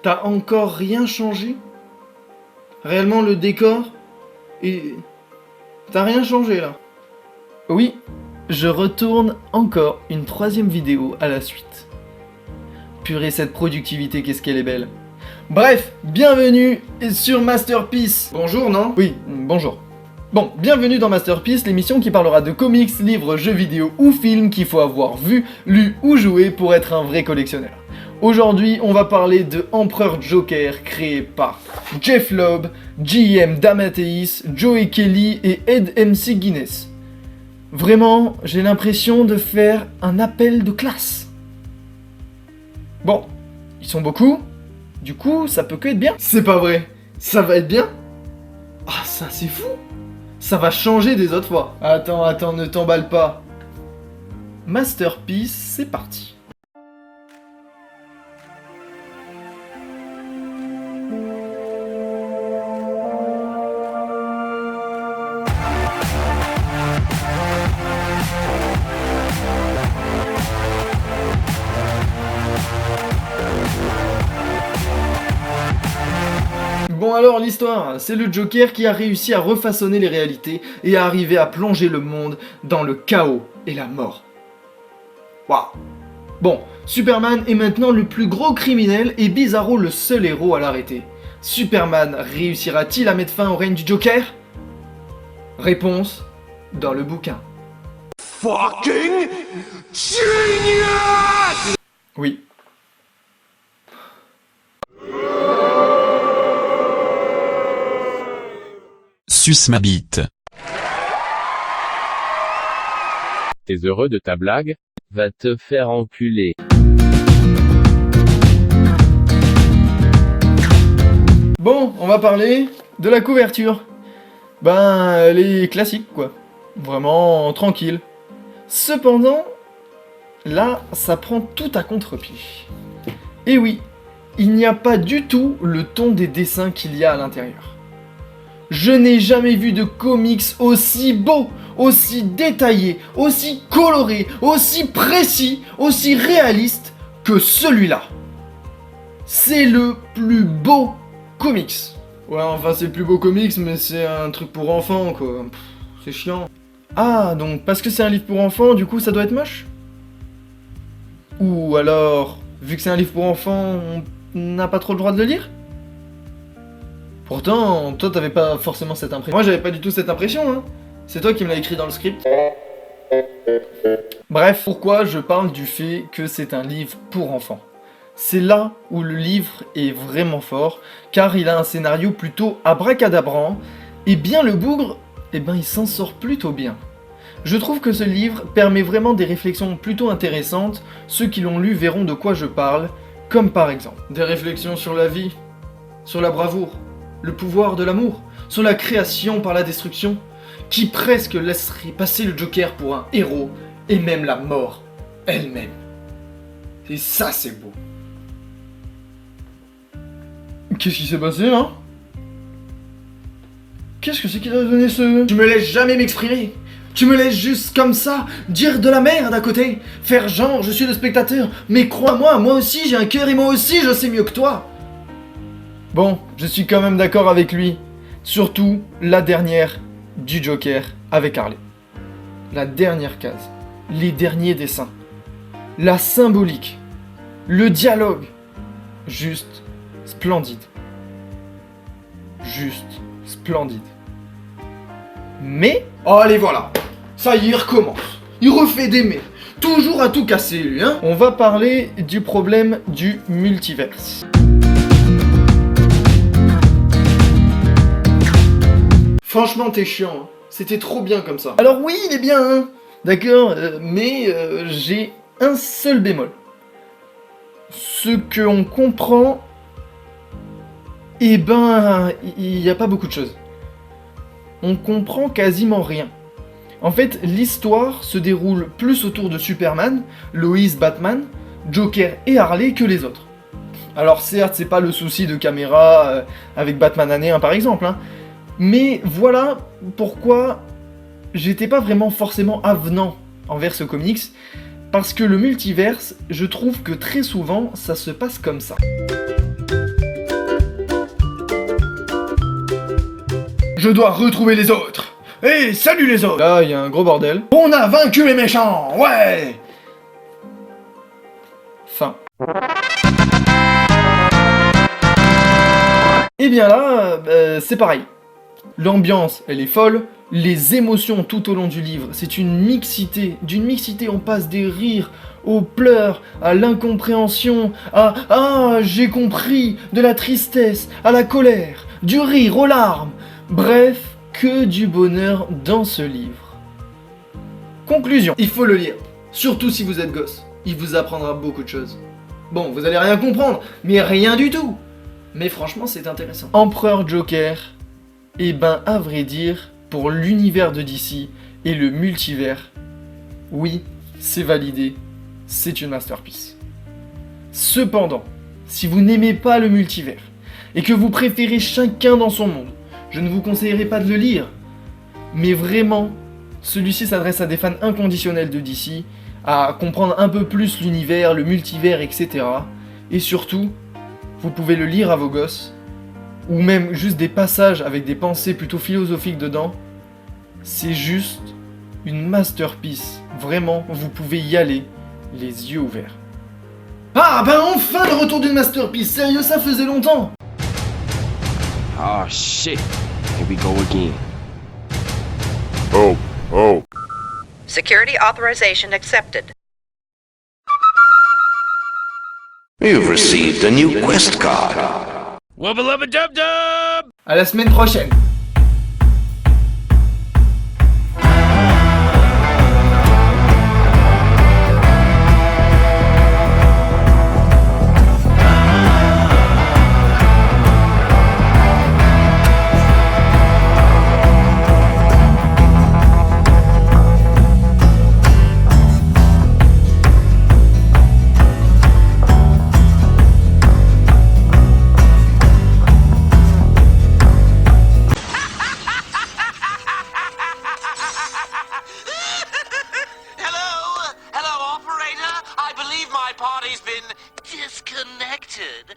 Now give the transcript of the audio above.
T'as encore rien changé? Réellement le décor? Et... T'as rien changé là? Oui, je retourne encore une 3e vidéo à la suite. Purée, cette productivité, qu'est-ce qu'elle est belle. Bref, bienvenue sur Masterpiece. Bonjour, non? Oui, bonjour. Bon, bienvenue dans Masterpiece, l'émission qui parlera de comics, livres, jeux vidéo ou films qu'il faut avoir vu, lu ou joué pour être un vrai collectionneur. Aujourd'hui, on va parler de Empereur Joker, créé par Jeff Loeb, J.M. DeMatteis, Joe Kelly et Ed MC Guinness. Vraiment, j'ai l'impression de faire un appel de classe. Bon, ils sont beaucoup, du coup, ça peut que être bien. C'est pas vrai, ça va être bien? Ah, ça c'est fou! Ça va changer des autres fois. Attends, ne t'emballe pas. Masterpiece, c'est parti. Bon alors l'histoire, c'est le Joker qui a réussi à refaçonner les réalités et à arriver à plonger le monde dans le chaos et la mort. Waouh. Bon, Superman est maintenant le plus gros criminel et Bizarro le seul héros à l'arrêter. Superman réussira-t-il à mettre fin au règne du Joker? Réponse dans le bouquin. Fucking genius! Oui. Suce ma bite. T'es heureux de ta blague? Va te faire enculer. Bon, on va parler de la couverture. Ben, elle est classique quoi. Vraiment tranquille. Cependant, là, ça prend tout à contre-pied. Et oui, il n'y a pas du tout le ton des dessins qu'il y a à l'intérieur. Je n'ai jamais vu de comics aussi beau, aussi détaillé, aussi coloré, aussi précis, aussi réaliste que celui-là. C'est le plus beau comics. Ouais, enfin c'est le plus beau comics, mais c'est un truc pour enfants quoi. C'est chiant. Ah, donc parce que c'est un livre pour enfants, du coup ça doit être moche? Ou alors, vu que c'est un livre pour enfants, on n'a pas trop le droit de le lire? Pourtant, toi t'avais pas forcément cette impression. Moi j'avais pas du tout cette impression, hein. C'est toi qui me l'as écrit dans le script. Bref, pourquoi je parle du fait que c'est un livre pour enfants? C'est là où le livre est vraiment fort, car il a un scénario plutôt abracadabrant, et bien le bougre, eh ben il s'en sort plutôt bien. Je trouve que ce livre permet vraiment des réflexions plutôt intéressantes, ceux qui l'ont lu verront de quoi je parle, comme par exemple des réflexions sur la vie, sur la bravoure, le pouvoir de l'amour, sur la création par la destruction, qui presque laisserait passer le Joker pour un héros, et même la mort elle-même. Et ça c'est beau. Qu'est-ce qui s'est passé là? Qu'est-ce que c'est qui a donné ce... Tu me laisses jamais m'exprimer. Tu me laisses juste comme ça, dire de la merde à côté, faire genre je suis le spectateur, mais crois-moi, moi aussi j'ai un cœur et moi aussi je sais mieux que toi. Bon, je suis quand même d'accord avec lui. Surtout la dernière du Joker avec Harley. La dernière case. Les derniers dessins. La symbolique. Le dialogue. Juste splendide. Juste splendide. Mais... Oh allez voilà. Ça y est, il recommence. Il refait d'aimer. Toujours à tout casser lui, hein. On va parler du problème du multiverse. Franchement, t'es chiant, hein. C'était trop bien comme ça. Alors oui, il est bien, hein. D'accord, mais j'ai un seul bémol. Ce qu'on comprend, eh ben, il n'y a pas beaucoup de choses. On comprend quasiment rien. En fait, l'histoire se déroule plus autour de Superman, Lois, Batman, Joker et Harley que les autres. Alors certes, c'est pas le souci de caméra avec Batman année 1 par exemple, hein. Mais voilà pourquoi j'étais pas vraiment forcément avenant envers ce comics, parce que le multiverse, je trouve que très souvent, ça se passe comme ça. Je dois retrouver les autres. Hé, salut les autres. Là, il y a un gros bordel. On a vaincu les méchants, ouais. Fin. Et bien là, c'est pareil. L'ambiance, elle est folle. Les émotions tout au long du livre, c'est une mixité. D'une mixité, on passe des rires aux pleurs, à l'incompréhension, à « Ah, j'ai compris », de la tristesse, à la colère, du rire aux larmes. Bref, que du bonheur dans ce livre. Conclusion, il faut le lire. Surtout si vous êtes gosse. Il vous apprendra beaucoup de choses. Bon, vous allez rien comprendre, mais rien du tout. Mais franchement, c'est intéressant. Empereur Joker, eh ben, à vrai dire, pour l'univers de DC et le multivers, oui, c'est validé, c'est une masterpiece. Cependant, si vous n'aimez pas le multivers, et que vous préférez chacun dans son monde, je ne vous conseillerais pas de le lire. Mais vraiment, celui-ci s'adresse à des fans inconditionnels de DC, à comprendre un peu plus l'univers, le multivers, etc. Et surtout, vous pouvez le lire à vos gosses, ou même juste des passages avec des pensées plutôt philosophiques dedans. C'est juste une masterpiece. Vraiment, vous pouvez y aller, les yeux ouverts. Ah ben enfin le retour d'une masterpiece. Sérieux, ça faisait longtemps. Oh shit. Here we go again. Oh. Security authorization accepted. You've received a new quest card. Wubba lubba dub dub! À la semaine prochaine. Hello, operator. I believe my party's been disconnected.